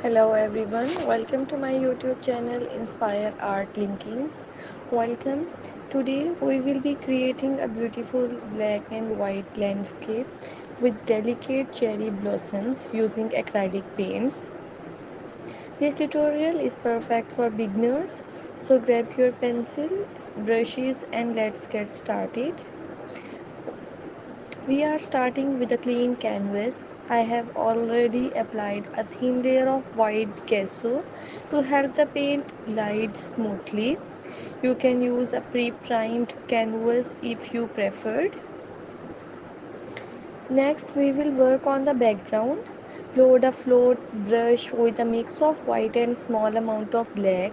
Hello everyone, welcome to my YouTube channel Inspire Art Linkings. Welcome. Today we will be creating a beautiful black and white landscape with delicate cherry blossoms using acrylic paints. This tutorial is perfect for beginners, so grab your pencil, brushes and let's get started. We are starting with a clean canvas. I have already applied a thin layer of white gesso to help the paint glide smoothly. You can use a pre-primed canvas if you preferred. Next, we will work on the background. Load a float brush with a mix of white and small amount of black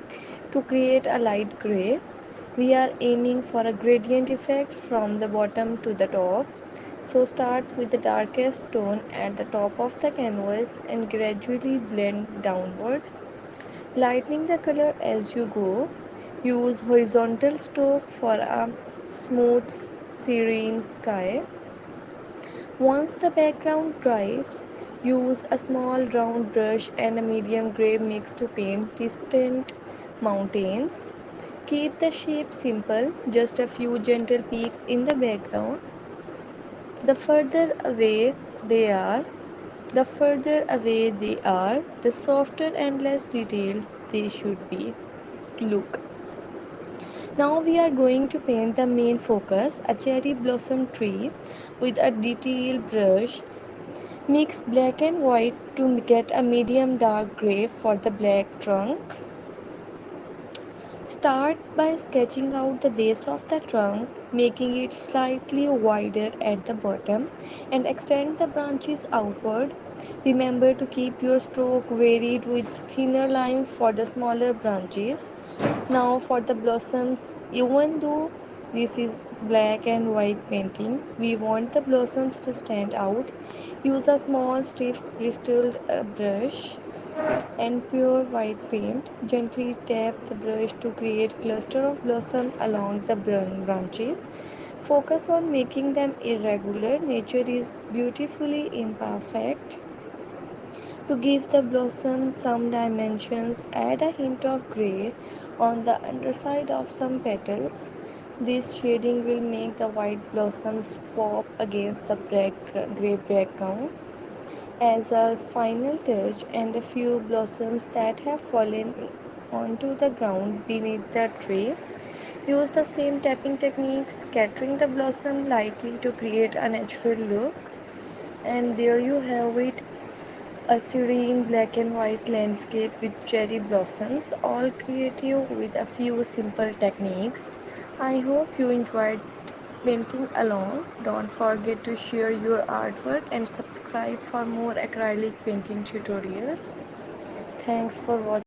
to create a light gray. We are aiming for a gradient effect from the bottom to the top. So start with the darkest tone at the top of the canvas and gradually blend downward, lightening the color as you go. Use horizontal stroke for a smooth serene sky. Once the background dries, use a small round brush and a medium gray mix to paint distant mountains. Keep the shape simple, just a few gentle peaks in the background. The further away they are, the softer and less detailed they should be. Look. Now we are going to paint the main focus, a cherry blossom tree with a detailed brush. Mix black and white to get a medium dark gray for the black trunk. Start by sketching out the base of the trunk, making it slightly wider at the bottom and extend the branches outward. Remember to keep your stroke varied with thinner lines for the smaller branches. Now for the blossoms, even though this is black and white painting, we want the blossoms to stand out. Use a small stiff bristled brush and pure white paint. Gently tap the brush to create cluster of blossom along the branches. Focus on making them irregular. Nature is beautifully imperfect. To give the blossom some dimensions, add a hint of gray on the underside of some petals. This shading will make the white blossoms pop against the gray background. As a final touch, and a few blossoms that have fallen onto the ground beneath the tree. Use the same tapping technique, scattering the blossom lightly to create a natural look. And there you have it, a serene black and white landscape with cherry blossoms, all creative with a few simple techniques. I hope you enjoyed painting along. Don't forget to share your artwork and subscribe for more acrylic painting tutorials. Thanks for watching.